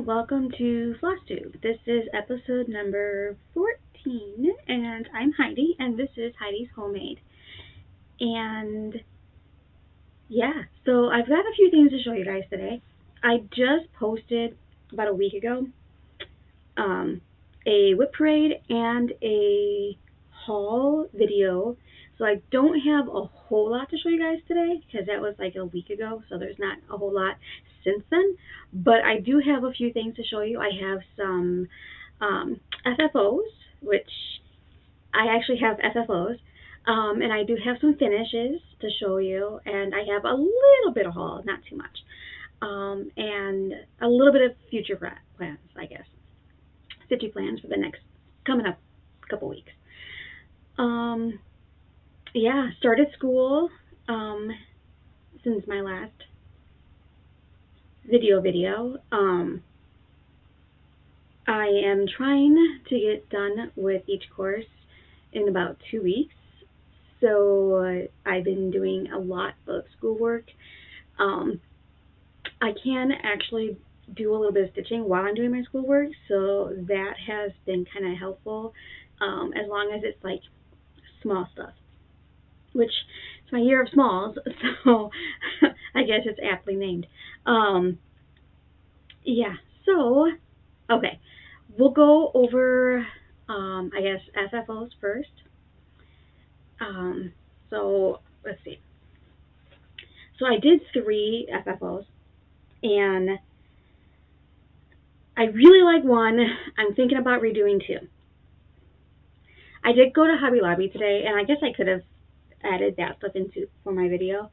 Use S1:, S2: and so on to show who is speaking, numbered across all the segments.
S1: welcome to Flosstube. This is episode number 14, and I'm Heidi, and this is Heidi's Homemade. And yeah, so I've got a few things to show you guys today. I just posted about a week ago a whip parade and a haul video. So I don't have a whole lot to show you guys today because that was like a week ago, so there's not a whole lot since then. But I do have a few things to show you. I have some FFOs, which I actually have FFOs, and I do have some finishes to show you, and I have a little bit of haul, not too much, and a little bit of future plans, I guess. City plans for the next coming up couple weeks. Yeah, started school since my last video. I am trying to get done with each course in about 2 weeks. So I've been doing a lot of schoolwork. I can actually do a little bit of stitching while I'm doing my schoolwork, so that has been kind of helpful, as long as it's like small stuff, which it's my year of smalls, so I guess it's aptly named. Yeah, so, okay, we'll go over, I guess, FFOs first. So, let's see. So I did 3 FFOs, and I really like one. I'm thinking about redoing 2. I did go to Hobby Lobby today, and I guess I could have added that stuff into for my video,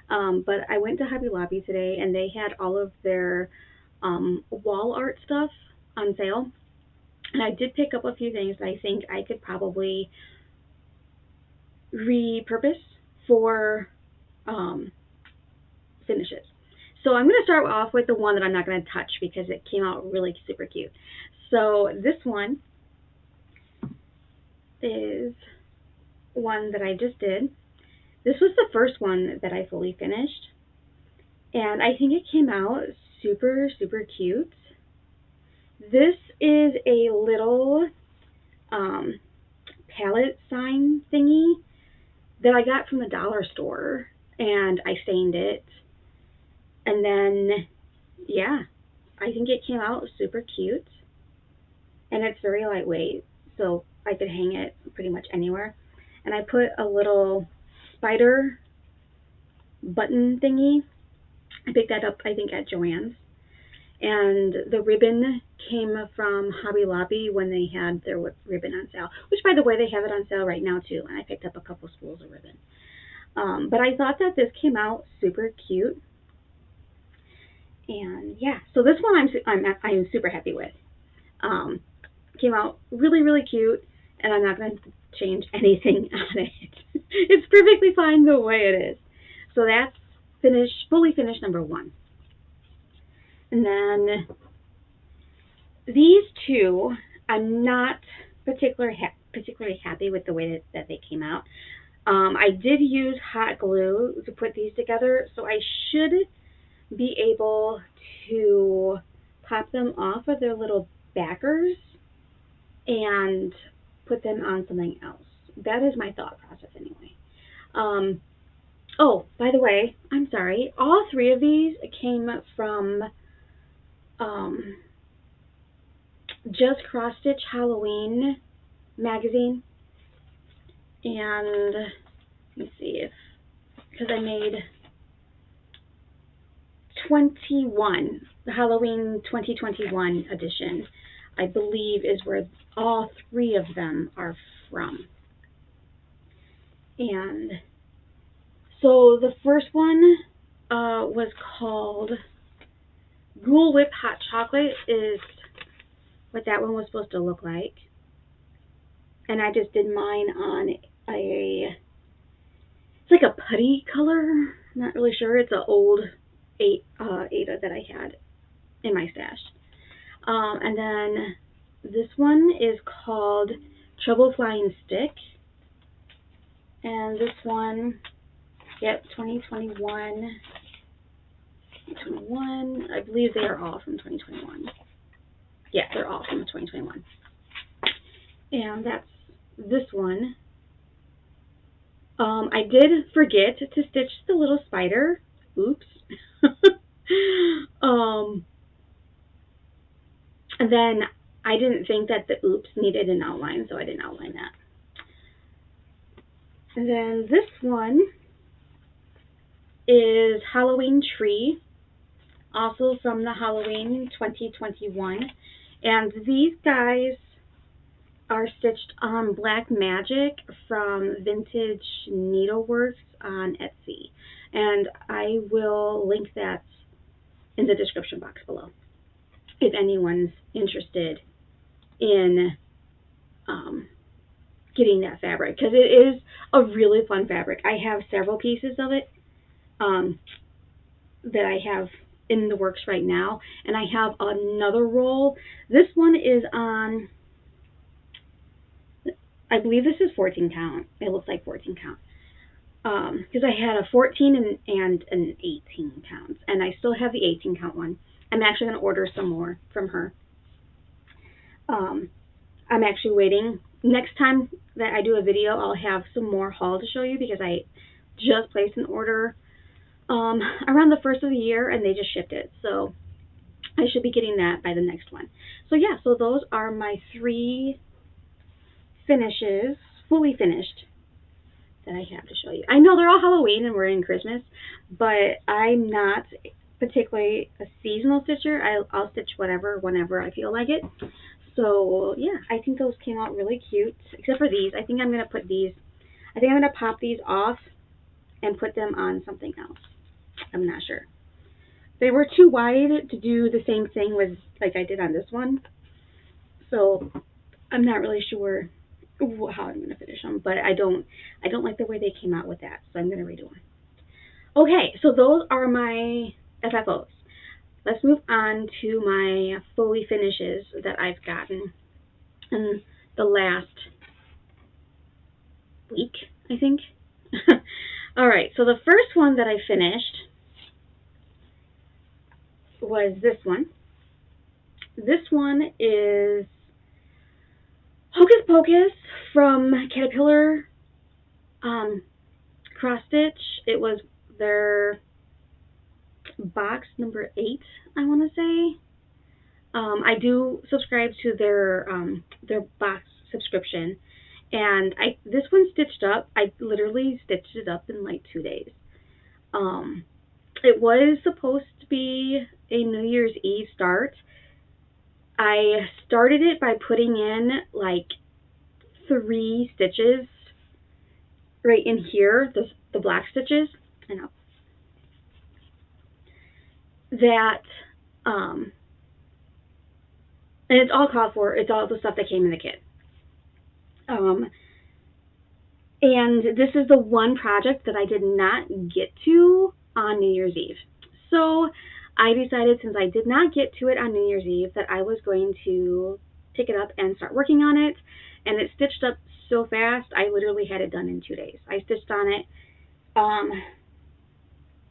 S1: but I went to Hobby Lobby today, and they had all of their wall art stuff on sale, and I did pick up a few things that I think I could probably repurpose for finishes. So I'm going to start off with the one that I'm not going to touch because it came out really super cute. So this one is one that I just did. This was the first one that I fully finished, and I think it came out super cute. This is a little palette sign thingy that I got from the dollar store, and I stained it, and then yeah, I think it came out super cute, and it's very lightweight, so I could hang it pretty much anywhere. And I put a little spider button thingy. I picked that up, I think, at Joann's. And the ribbon came from Hobby Lobby when they had their ribbon on sale, which, by the way, they have it on sale right now too, and I picked up a couple spools of ribbon. But I thought that this came out super cute, and yeah, so this one I'm super happy with. Came out really cute, and I'm not going to change anything on it. It's perfectly fine the way it is. So that's fully finished number 1. And then these 2, I'm not particularly happy with the way that they came out. I did use hot glue to put these together, so I should be able to pop them off of their little backers and put them on something else. That is my thought process anyway. Oh, by the way, I'm sorry. All 3 of these came from Just Cross Stitch Halloween magazine. And let me see because I made 21, the Halloween 2021 edition, I believe, is where all 3 of them are from. And so the first one was called Ghoul Whip Hot Chocolate, is what that one was supposed to look like. And I just did mine on it's like a putty color. I'm not really sure. It's an old Ada that I had in my stash. And then this one is called Trouble Flying Stick. And this one, yep, 2021. I believe they are all from 2021. Yeah, they're all from 2021. And that's this one. I did forget to stitch the little spider. Oops. And then I didn't think that the oops needed an outline, so I didn't outline that. And then this one is Halloween Tree, also from the Halloween 2021. And these guys are stitched on Black Magic from Vintage Needleworks on Etsy. And I will link that in the description box below if anyone's interested in getting that fabric, because it is a really fun fabric. I have several pieces of it that I have in the works right now, and I have another roll. This one is on, I believe this is 14 count. It looks like 14 count. Because I had a 14 and an 18 counts, and I still have the 18 count one. I'm actually going to order some more from her. I'm actually waiting. Next time that I do a video, I'll have some more haul to show you, because I just placed an order around the first of the year, and they just shipped it. So I should be getting that by the next one. So yeah, so those are my 3 finishes, fully finished, that I have to show you. I know they're all Halloween and we're in Christmas, but I'm not particularly a seasonal stitcher. I'll stitch whatever, whenever I feel like it. So yeah, I think those came out really cute, except for these. I think I'm going to put these, I think I'm going to pop these off and put them on something else. I'm not sure. They were too wide to do the same thing with, like I did on this one. So I'm not really sure how I'm going to finish them, but I don't like the way they came out with that, so I'm going to redo them. Okay, so those are my FFOs. Let's move on to my fully finishes that I've gotten in the last week, I think. All right, so the first one that I finished was this one. This one is Hocus Pocus from Caterpillar Cross Stitch. It was their box number 8, I want to say. I do subscribe to their box subscription, and this one stitched up. I literally stitched it up in like 2 days. It was supposed to be a New Year's Eve start. I started it by putting in like 3 stitches right in here, the black stitches. I know that, and it's all called for. It's all the stuff that came in the kit. And this is the one project that I did not get to on New Year's Eve. So I decided, since I did not get to it on New Year's Eve, that I was going to pick it up and start working on it. And it stitched up so fast, I literally had it done in 2 days. I stitched on it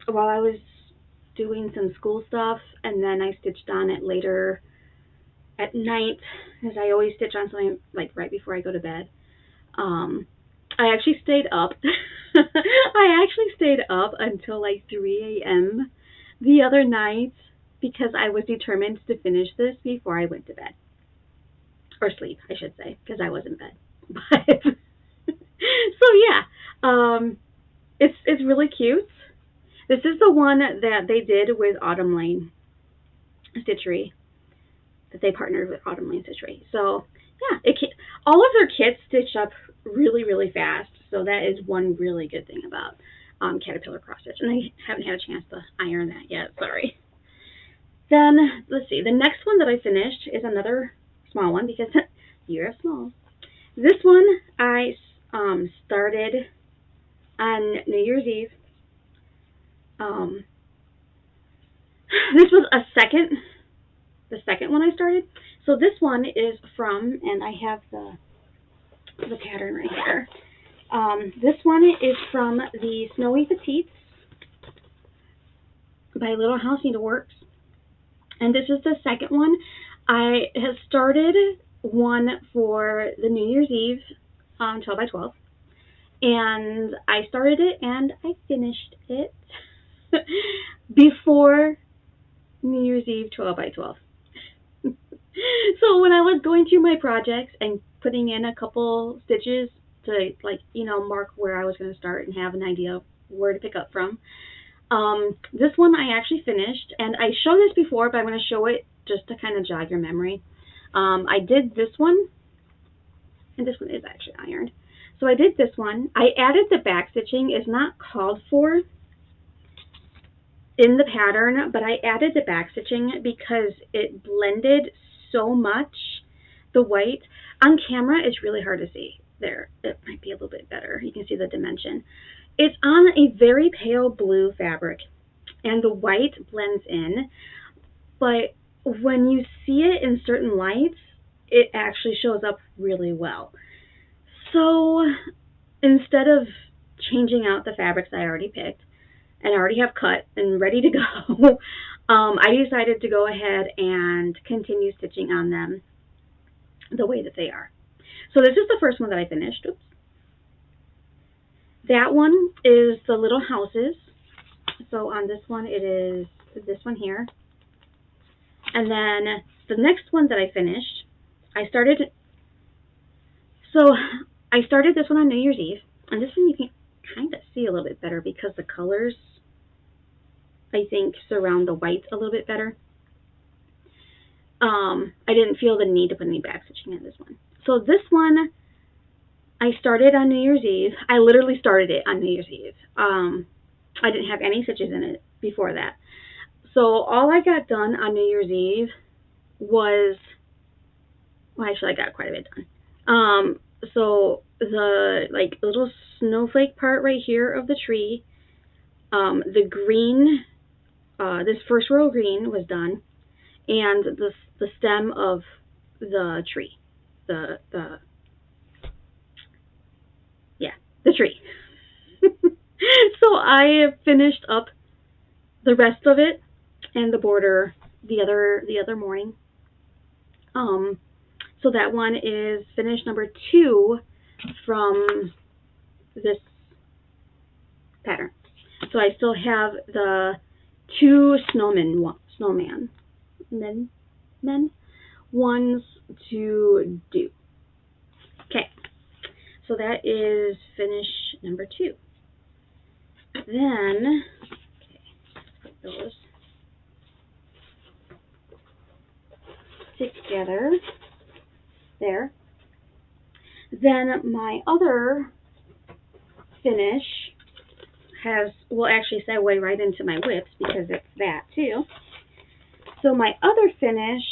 S1: while I was doing some school stuff, and then I stitched on it later at night, because I always stitch on something like right before I go to bed. I actually stayed up. I actually stayed up until like 3 a.m. the other night, because I was determined to finish this before I went to bed. Or sleep, I should say, because I was in bed. But so yeah, it's really cute. This is the one that they did with Autumn Lane Stitchery, that they partnered with Autumn Lane Stitchery. So yeah, all of their kits stitch up really, really fast. So that is one really good thing about Caterpillar Cross Stitch. And I haven't had a chance to iron that yet, sorry. Then, let's see, the next one that I finished is another small one, because you're small. This one I started on New Year's Eve. This was the second one I started. So this one is from, and I have the pattern right here. This one is from the Snowy Petites by Little House Needleworks. And this is the second one. I have started one for the New Year's Eve 12 by 12, and I started it and I finished it before New Year's Eve 12 by 12. So when I was going through my projects and putting in a couple stitches to, like, mark where I was going to start and have an idea of where to pick up from, this one I actually finished, and I showed this before, but I'm going to show it just to kind of jog your memory. I did this one, and this one is actually ironed. So I did this one. I added the back stitching. It's not called for in the pattern, but I added the back stitching because it blended so much. The white on camera is really hard to see. There, it might be a little bit better. You can see the dimension. It's on a very pale blue fabric, and the white blends in, but when you see it in certain lights, it actually shows up really well. So instead of changing out the fabrics I already picked and I already have cut and ready to go, I decided to go ahead and continue stitching on them the way that they are. So this is the first one that I finished. Oops. That one is the little houses. So on this one, it is this one here. And then the next one that I finished, I started this one on New Year's Eve. And this one you can kind of see a little bit better because the colors, I think, surround the white a little bit better. I didn't feel the need to put any back stitching in this one. So this one, I started on New Year's Eve. I literally started it on New Year's Eve. I didn't have any stitches in it before that. So all I got done on New Year's Eve was, well, actually I got quite a bit done. So the little snowflake part right here of the tree, the green, this first row of green was done, and the stem of the tree, the tree. So I finished up the rest of it and the border the other morning. So that one is finished number 2 from this pattern. So I still have the 2 snowman ones to do. Okay, so that is finish number 2. Then, okay, put those together there. Then my other finish will actually segue right into my whips because it's that too. So my other finish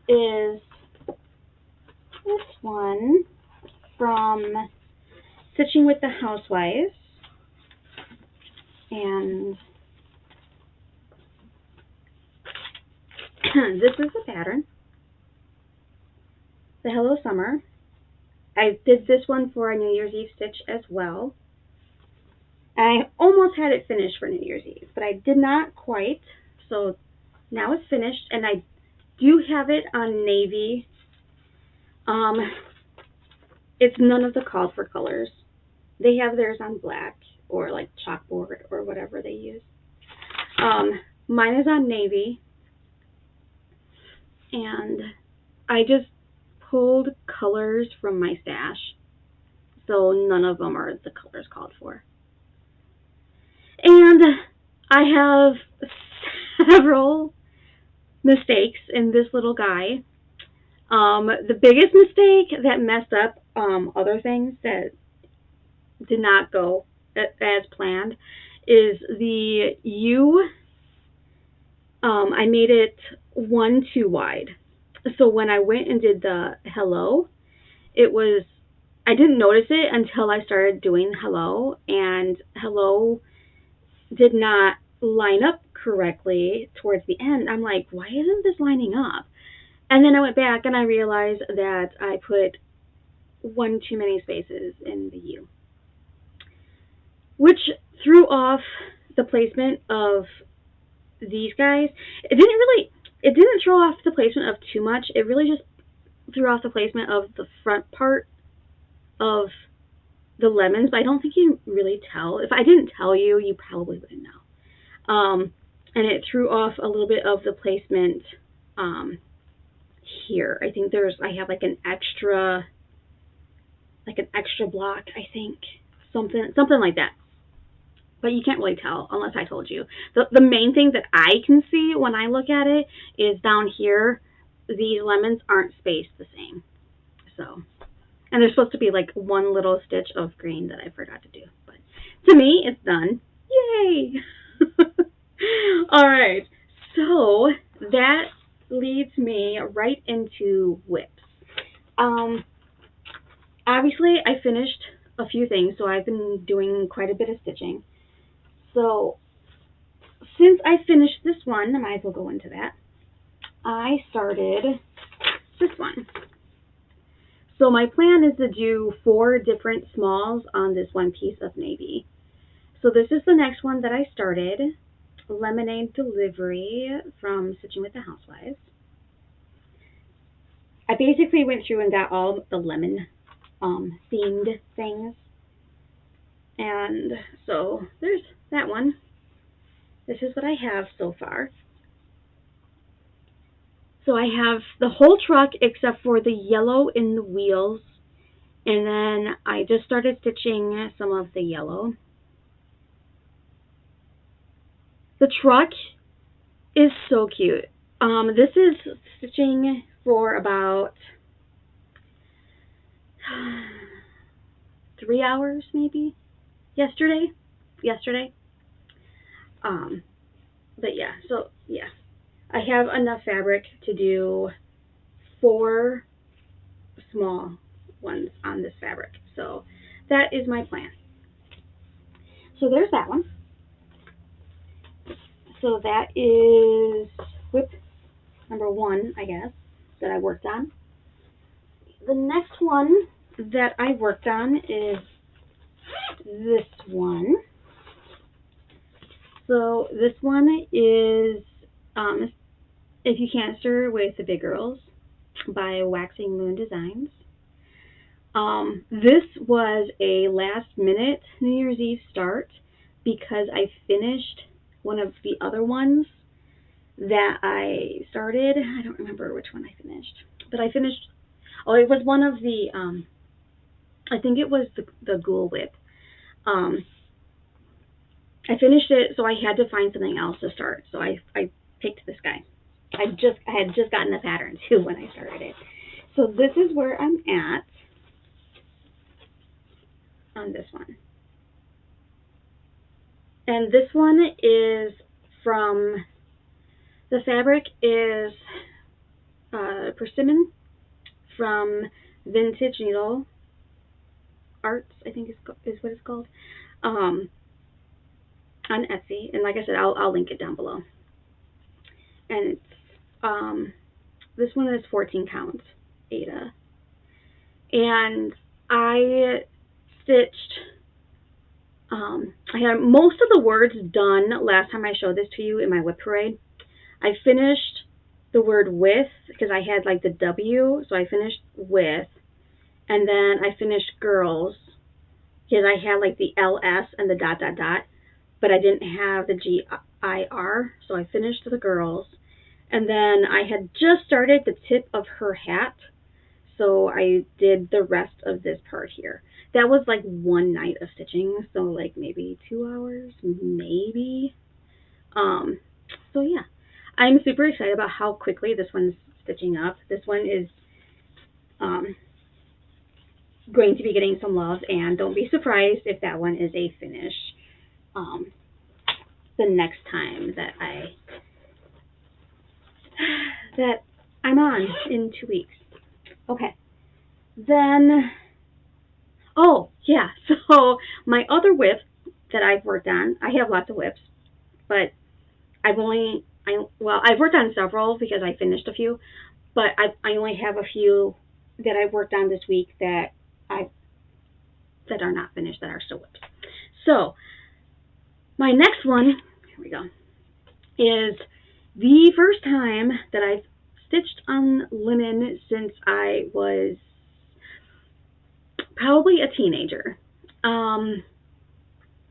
S1: is this one from Stitching with the Housewives. And this is the pattern, the Hello Summer. I did this one for a New Year's Eve stitch as well. I almost had it finished for New Year's Eve, but I did not quite. So now it's finished, and I do have it on navy. It's none of the called for colors. They have theirs on black or like chalkboard or whatever they use. Mine is on navy, and I just pulled colors from my stash, so none of them are the colors called for. And I have several mistakes in this little guy. The biggest mistake that messed up other things that did not go as planned is the U. I made it 1 too wide. So when I went and did the hello, I didn't notice it until I started doing hello, and hello did not line up correctly towards the end. I'm like, why isn't this lining up? And then I went back and I realized that I put 1 too many spaces in the U, which threw off the placement of these guys. It didn't really, it didn't throw off the placement of too much. It really just threw off the placement of the front part of the lemons, but I don't think you can really tell. If I didn't tell you, you probably wouldn't know. And it threw off a little bit of the placement here. I think I have like an extra block, I think. Something like that. But you can't really tell unless I told you. The main thing that I can see when I look at it is down here, these lemons aren't spaced the same. So, and there's supposed to be like one little stitch of green that I forgot to do. But to me, it's done. Yay! All right. So that leads me right into whips. Obviously, I finished a few things, so I've been doing quite a bit of stitching. So since I finished this one, I might as well go into that. I started this one. So my plan is to do 4 different smalls on this one piece of navy. So this is the next one that I started, Lemonade Delivery from Stitching with the Housewives. I basically went through and got all the lemon themed things. And so there's that one. This is what I have so far. So I have the whole truck except for the yellow in the wheels. And then I just started stitching some of the yellow. The truck is so cute. This is stitching for about 3 hours maybe. Yesterday. But yeah, so yeah. I have enough fabric to do 4 small ones on this fabric. So that is my plan. So there's that one. So that is whip number 1, I guess, that I worked on. The next one that I worked on is this one. So this one is If You Can't Stir with the Big Girls by Waxing Moon Designs. This was a last minute New Year's Eve start because I finished one of the other ones that I started. I don't remember which one I finished, but I finished, it was one of the, I think it was the Ghoul Whip. I finished it, so I had to find something else to start. So I picked this guy. I had just gotten the pattern too when I started it. So this is where I'm at on this one. And this one is from, the fabric is Persimmon from Vintage Needle Arts, I think is what it's called, on Etsy. And like I said, I'll link it down below. And it's, this one is 14 count Ada. And I stitched, I had most of the words done last time I showed this to you in my whip parade. I finished the word with, because I had like the W, so I finished with, and then I finished girls, because I had like the LS and the dot, but I didn't have the GIR, so I finished the girls. And then I had just started the tip of her hat, so I did the rest of this part here. That was like one night of stitching, so like maybe 2 hours, maybe. So yeah, I'm super excited about how quickly this one's stitching up. This one is going to be getting some love, and don't be surprised if that one is a finish the next time that I'm on in 2 weeks. Okay, then, oh yeah, so my other whip that I've worked on, I have lots of whips, but I've worked on several because I finished a few, but I only have a few that I've worked on this week that are not finished, that are still whips. So my next one, here we go, is The first time that I've stitched on linen since I was probably a teenager.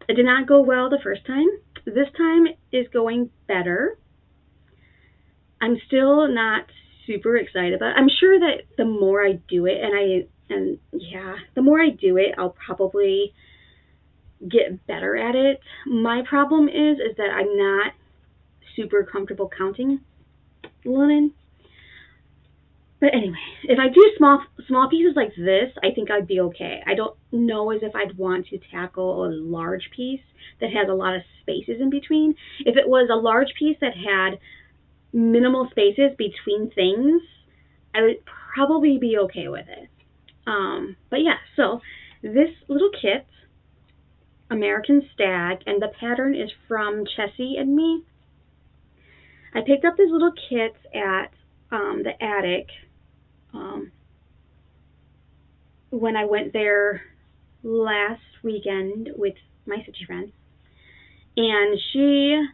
S1: It did not go well the first time. This time is going better. I'm still not super excited about it. I'm sure that the more I do it, the more I do it, I'll probably get better at it. My problem is that I'm not super comfortable counting linen. But anyway, if I do small pieces like this, I think I'd be okay. I don't know as if I'd want to tackle a large piece that has a lot of spaces in between. If it was a large piece that had minimal spaces between things, I would probably be okay with it. But yeah, so this little kit, American Stag, and the pattern is from Chessie and Me. I picked up this little kit at the attic when I went there last weekend with my Stitchy friend, and she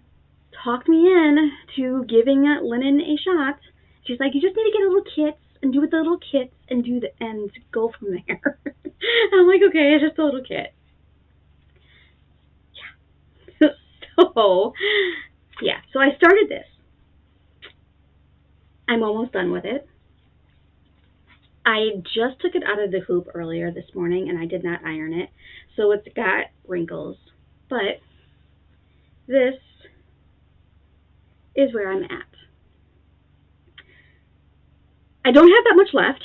S1: talked me in to giving linen a shot. She's like, you just need to get a little kit and do with the little kits and and go from there. I'm like, okay, it's just a little kit. Yeah. So I started this. I'm almost done with it. I just took it out of the hoop earlier this morning, and I did not iron it, so it's got wrinkles. But this is where I'm at. I don't have that much left.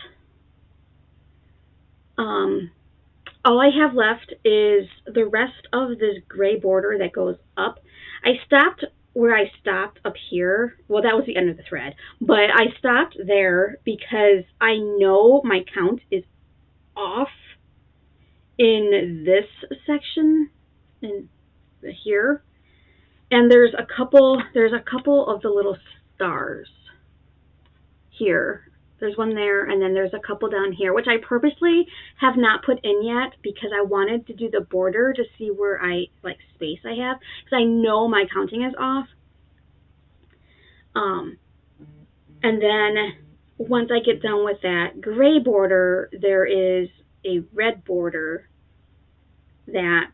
S1: All I have left is the rest of this gray border that goes up. I stopped where I stopped up here. Well, that was the end of the thread, but I stopped there because I know my count is off in this section in here, and there's a couple of the little stars here. There's one there, and then there's a couple down here, which I purposely have not put in yet because I wanted to do the border to see where space I have, because I know my counting is off. And then once I get done with that gray border, there is a red border that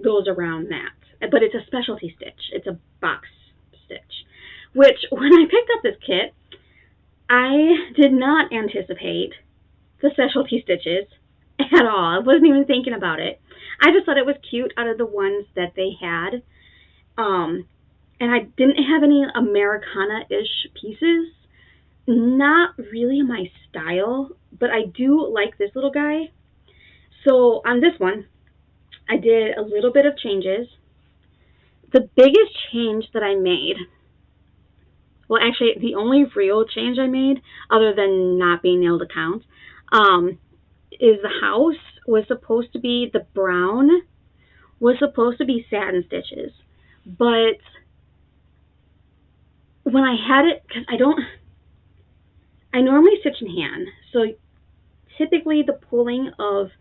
S1: goes around that. But it's a specialty stitch. It's a box stitch, which when I picked up this kit, I did not anticipate the specialty stitches at all. I wasn't even thinking about it. I just thought it was cute out of the ones that they had. And I didn't have any Americana-ish pieces. Not really my style, but I do like this little guy. So on this one, I did a little bit of changes. The biggest change that I made, well, actually, the only real change I made, other than not being able to count, is the house was supposed to be, the brown was supposed to be satin stitches. But when I had it, because I normally stitch in hand, so typically the pulling of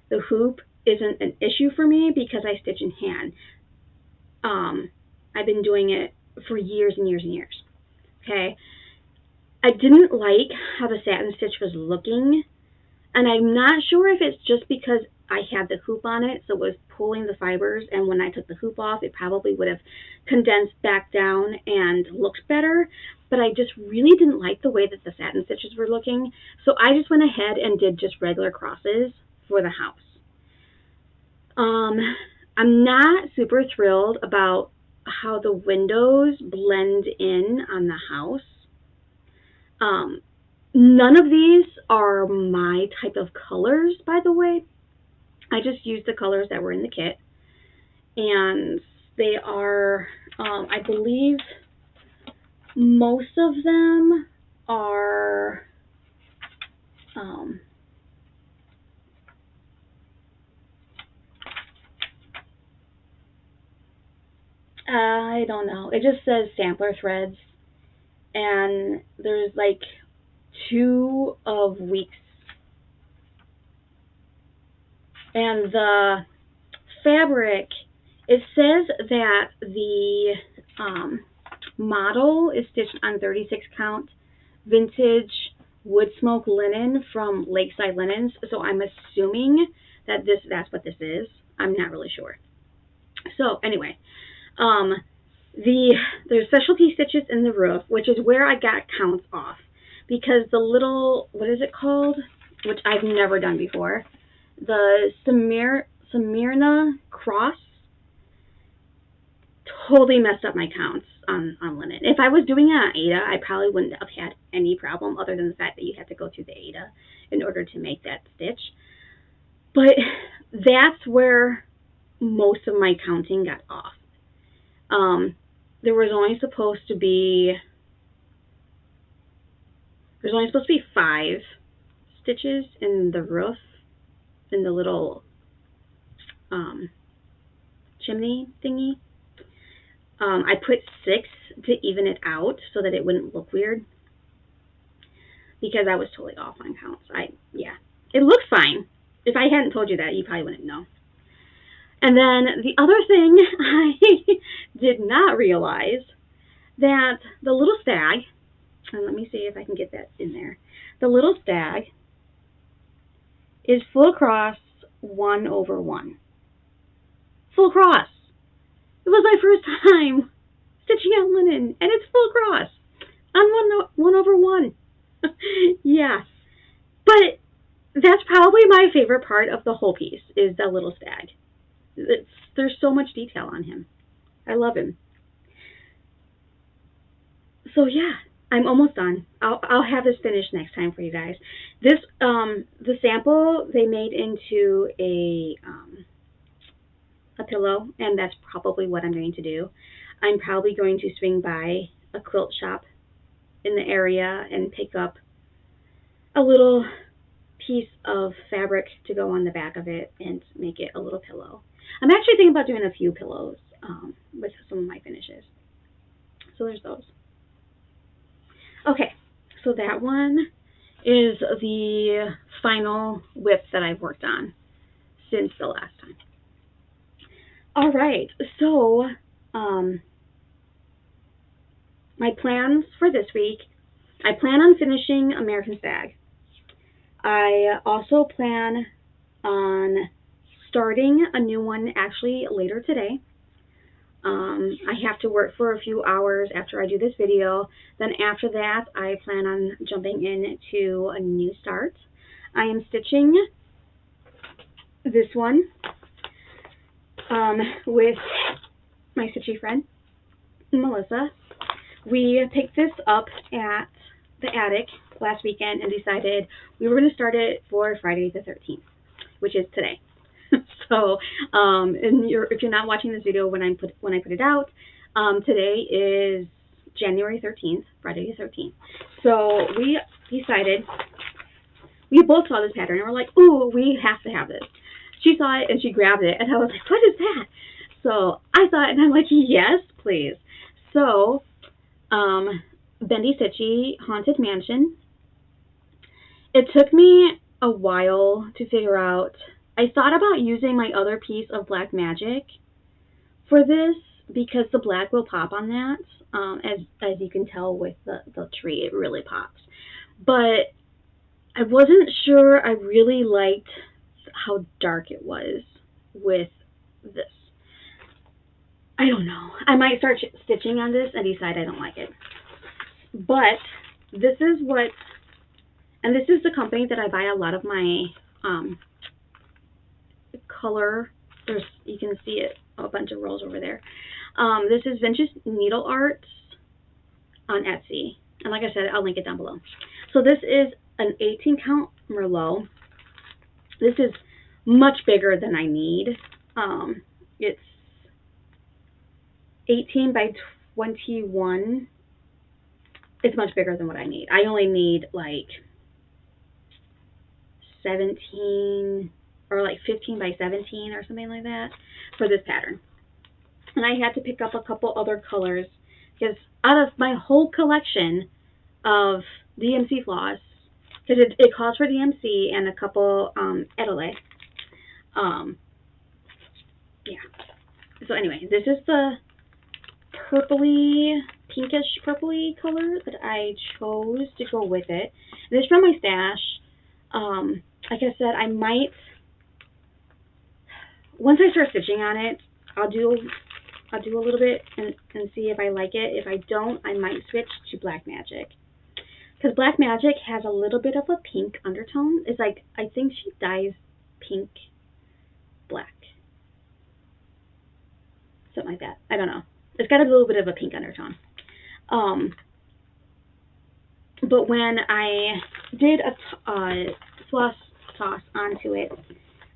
S1: the hoop isn't an issue for me because I stitch in hand. I've been doing it for years and years and years. Okay, I didn't like how the satin stitch was looking, and I'm not sure if it's just because I had the hoop on it, so it was pulling the fibers, and when I took the hoop off, it probably would have condensed back down and looked better, but I just really didn't like the way that the satin stitches were looking, so I just went ahead and did just regular crosses for the house. I'm not super thrilled about how the windows blend in on the house. None of these are my type of colors, by the way. I just used the colors that were in the kit, and they are, I believe most of them are, I don't know. It just says sampler threads, and there's like 2 of weeks. And the fabric, it says that the model is stitched on 36 count vintage wood smoke linen from Lakeside Linens. So I'm assuming that that's what this is. I'm not really sure. So anyway, there's specialty stitches in the roof, which is where I got counts off, because the little, what is it called, which I've never done before, the Smyrna cross totally messed up my counts on linen. If I was doing it on Aida, I probably wouldn't have had any problem, other than the fact that you have to go through the Aida in order to make that stitch. But that's where most of my counting got off. There was only supposed to be 5 stitches in the roof, in the little chimney thingy. I put 6 to even it out so that it wouldn't look weird, because I was totally off on counts. Yeah, it looks fine. If I hadn't told you that, you probably wouldn't know. And then the other thing I did not realize, that the little stag, and let me see if I can get that in there, the little stag is full across 1/1. Full cross. It was my first time stitching on linen, and it's full cross on 1/1. Yes. But that's probably my favorite part of the whole piece, is the little stag. There's so much detail on him. I love him. So yeah, I'm almost done. I'll have this finished next time for you guys. This the sample they made into a pillow, and that's probably what I'm going to do. I'm probably going to swing by a quilt shop in the area and pick up a little piece of fabric to go on the back of it and make it a little pillow. I'm actually thinking about doing a few pillows with some of my finishes. So there's those. Okay, so that one is the final whip that I've worked on since the last time. All right, so my plans for this week, I plan on finishing American Stag. I also plan on starting a new one actually later today. I have to work for a few hours after I do this video. Then after that, I plan on jumping into a new start. I am stitching this one with my stitchy friend, Melissa. We picked this up at the attic last weekend and decided we were going to start it for Friday the 13th, which is today. So, if you're not watching this video when I put it out, today is January 13th, Friday the 13th. So we decided, we both saw this pattern and we're like, ooh, we have to have this. She saw it and she grabbed it and I was like, what is that? So I saw it and I'm like, yes, please. So, Bendy Stitchy Haunted Mansion. It took me a while to figure out. I thought about using my other piece of Black Magic for this because the black will pop on that. As you can tell with the tree, it really pops. But I wasn't sure I really liked how dark it was with this. I don't know. I might start stitching on this and decide I don't like it. But this is what, and this is the company that I buy a lot of my color. You can see it, a bunch of rolls over there. This is Vintage Needle Arts on Etsy. And like I said, I'll link it down below. So this is an 18 count Merlot. This is much bigger than I need. It's 18 by 21. It's much bigger than what I need. I only need like 17 or like 15 by 17 or something like that for this pattern. And I had to pick up a couple other colors because out of my whole collection of DMC floss, because it calls for DMC and a couple Etoile. Yeah. So anyway, this is the purpley pinkish purpley color that I chose to go with it. And it's from my stash. Like I said, I might, once I start stitching on it, I'll do a little bit and see if I like it. If I don't, I might switch to Black Magic. Because Black Magic has a little bit of a pink undertone. It's like, I think she dyes pink black. Something like that. I don't know. It's got a little bit of a pink undertone. But when I did a floss toss onto it,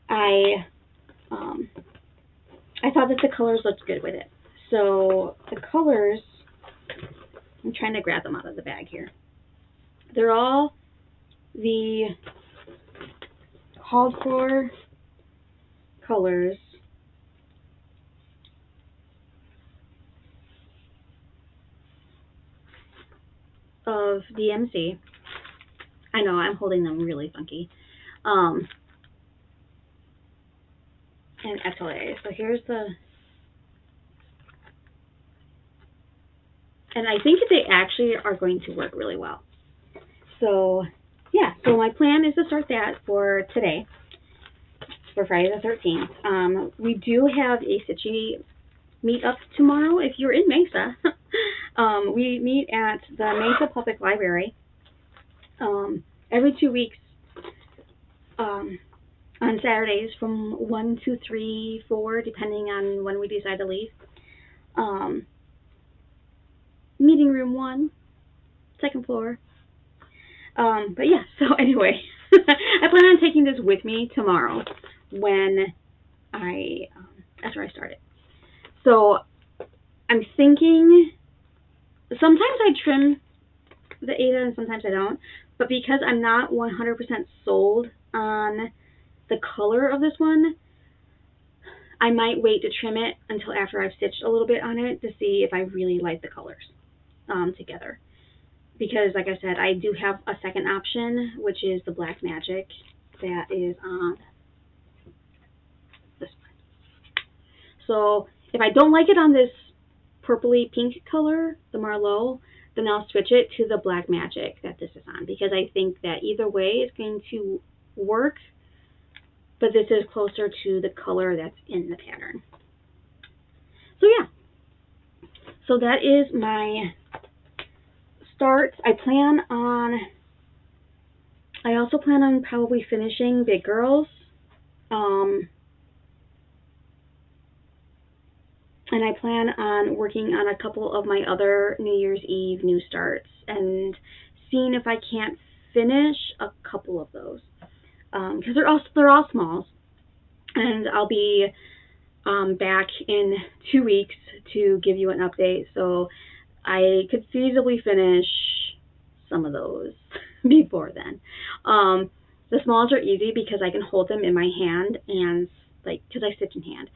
S1: I thought that the colors looked good with it. So the colors, I'm trying to grab them out of the bag here. They're all the called for colors of DMC. I know, I'm holding them really funky. And Atelier. So here's the... And I think that they actually are going to work really well. So, yeah. So my plan is to start that for today, for Friday the 13th. We do have a Stitchy meetup tomorrow if you're in Mesa. We meet at the Mesa Public Library every 2 weeks on Saturdays from 1 to 3, 4, depending on when we decide to leave. Meeting room 1, second floor. But yeah, so anyway, I plan on taking this with me tomorrow when after I start it. So I'm thinking, sometimes I trim the Aida and sometimes I don't, but because I'm not 100% sold on the color of this one, I might wait to trim it until after I've stitched a little bit on it to see if I really like the colors together. Because, like I said, I do have a second option, which is the Black Magic that is on this one. So if I don't like it on this purpley pink color, the Marlowe, then I'll switch it to the Black Magic that this is on, because I think that either way it's going to work, but this is closer to the color that's in the pattern. So yeah, so that is my start. I also plan on probably finishing Big Girls, and I plan on working on a couple of my other New Year's Eve new starts and seeing if I can't finish a couple of those, because they're all smalls, and I'll be back in 2 weeks to give you an update, so I could feasibly finish some of those before then. The smalls are easy because I can hold them in my hand and, like, because I stitch in hand.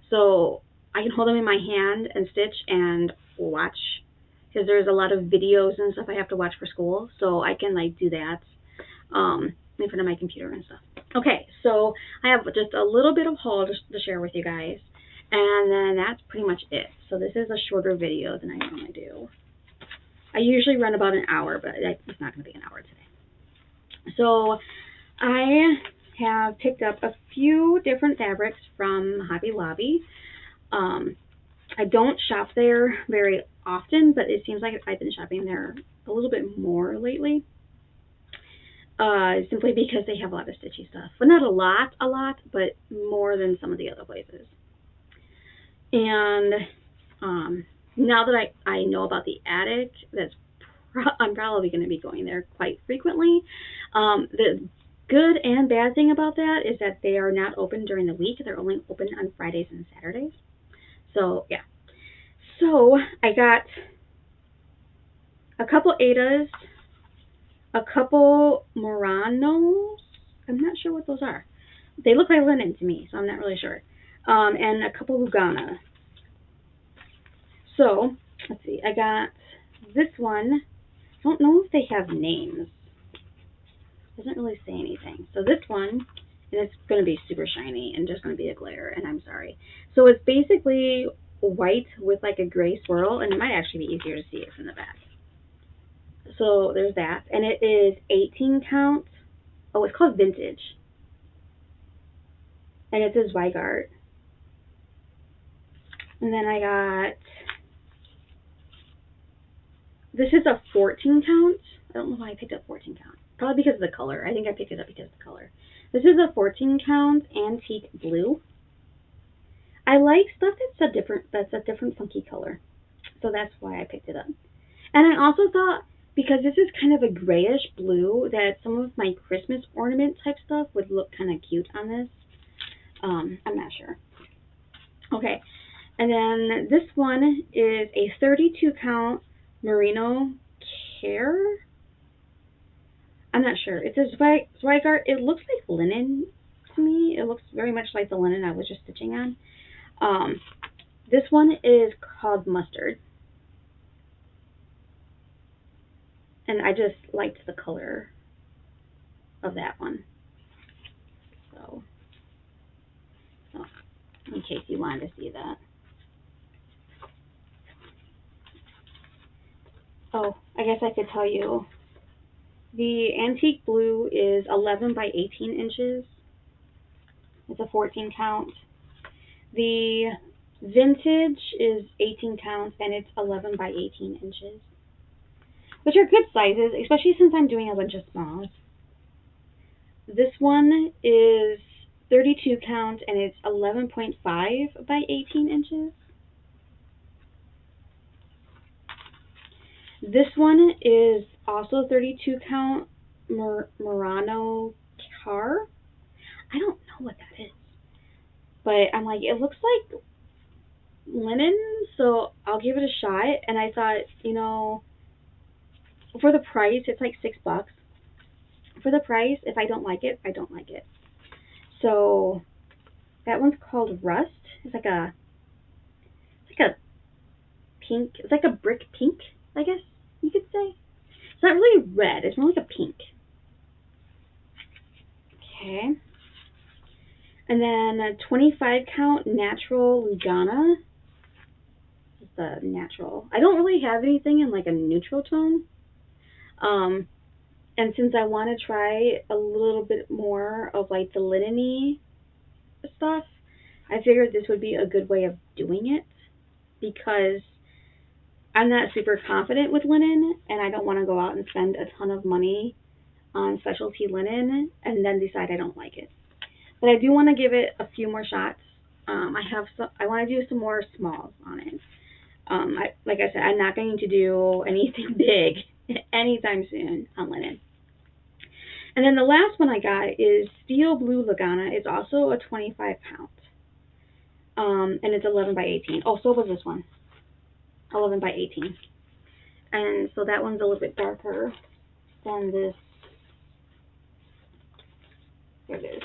S1: So I can hold them in my hand and stitch and watch, because there's a lot of videos and stuff I have to watch for school. So I can, like, do that in front of my computer and stuff. Okay, so I have just a little bit of haul to share with you guys. And then that's pretty much it. So this is a shorter video than I normally do. I usually run about an hour, but it's not going to be an hour today. So I have picked up a few different fabrics from Hobby Lobby. I don't shop there very often, but it seems like I've been shopping there a little bit more lately. Simply because they have a lot of stitchy stuff. But not a lot, but more than some of the other places. And now that I know about the attic, I'm probably going to be going there quite frequently. The good and bad thing about that is that they are not open during the week. They're only open on Fridays and Saturdays. So, yeah. So, I got a couple Aidas, a couple Muranos. I'm not sure what those are. They look like linen to me, so I'm not really sure. And a couple Lugana. So, let's see. I got this one. I don't know if they have names. It doesn't really say anything. So this one, and it's going to be super shiny and just going to be a glare, and I'm sorry. So it's basically white with like a gray swirl, and it might actually be easier to see it from the back. So there's that, and it is 18 count. Oh, it's called Vintage, and it says Zweigart. And then I got, this is a 14 count. I don't know why I picked up 14 count. Probably because of the color. I think I picked it up because of the color. This is a 14 count antique blue. I like stuff that's a different funky color. So that's why I picked it up. And I also thought, because this is kind of a grayish blue, that some of my Christmas ornament type stuff would look kind of cute on this. I'm not sure. Okay, and then this one is a 32 count merino care. I'm not sure. It says Zweigart. It looks like linen to me. It looks very much like the linen I was just stitching on. This one is called Mustard. And I just liked the color of that one. So, in case you wanted to see that. Oh, I guess I could tell you. The antique blue is 11 by 18 inches. It's a 14 count. The vintage is 18 counts, and it's 11 by 18 inches. Which are good sizes, especially since I'm doing a bunch of smalls. This one is 32 count, and it's 11.5 by 18 inches. This one is also 32 count Murano Car. I don't know what that is, but I'm like, it looks like linen, so I'll give it a shot. And I thought, you know, for the price, it's like $6. For the price, if I don't like it, I don't like it. So that one's called Rust. It's like a pink. It's like a brick pink, I guess you could say. It's not really red. It's more like a pink. Okay. And then a 25 count natural Lugana. This is the natural. I don't really have anything in like a neutral tone. And since I want to try a little bit more of like the linen-y stuff, I figured this would be a good way of doing it, because I'm not super confident with linen, and I don't want to go out and spend a ton of money on specialty linen and then decide I don't like it. But I do want to give it a few more shots. I want to do some more smalls on it. Like I said, I'm not going to do anything big anytime soon on linen. And then the last one I got is Steel Blue Lugana. It's also a 25 count. And it's 11 by 18. Oh, so was this one. 11 by 18. And so that one's a little bit darker than this. Here it is.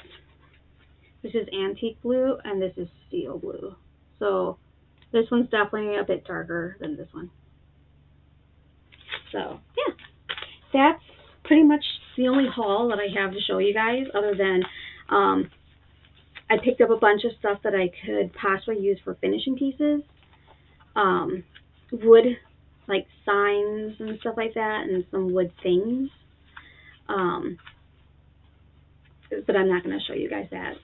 S1: This is antique blue, and this is steel blue. So this one's definitely a bit darker than this one. So, yeah. That's pretty much the only haul that I have to show you guys, other than I picked up a bunch of stuff that I could possibly use for finishing pieces. Wood, like signs and stuff like that, and some wood things. But I'm not going to show you guys that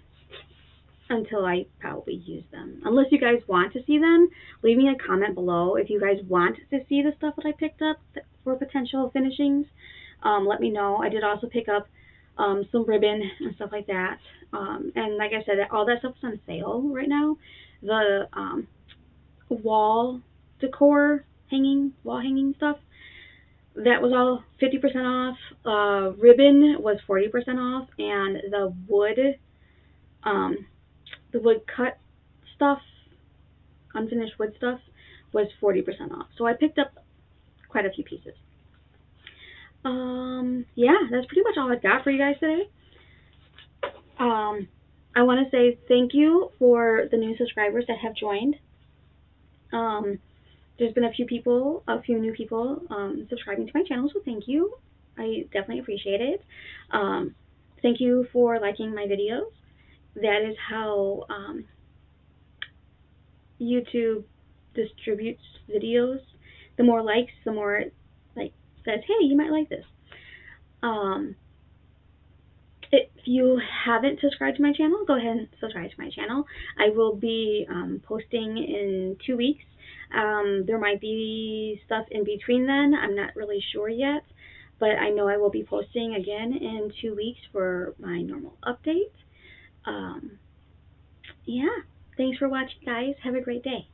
S1: until I probably use them. Unless you guys want to see them, leave me a comment below. If you guys want to see the stuff that I picked up for potential finishings, let me know. I did also pick up some ribbon and stuff like that. And like I said, all that stuff's on sale right now. The wall decor wall hanging stuff, that was all 50% off. Ribbon was 40% off, and the wood cut stuff, unfinished wood stuff, was 40% off. So I picked up quite a few pieces. Yeah, that's pretty much all I've got for you guys today. I want to say thank you for the new subscribers that have joined. There's been a few new people subscribing to my channel, so thank you. I definitely appreciate it. Thank you for liking my videos. That is how YouTube distributes videos. The more likes, the more it like says, hey, you might like this. If you haven't subscribed to my channel, go ahead and subscribe to my channel. I will be posting in 2 weeks. There might be stuff in between then. I'm not really sure yet, but I know I will be posting again in 2 weeks for my normal update. Yeah, thanks for watching, guys. Have a great day.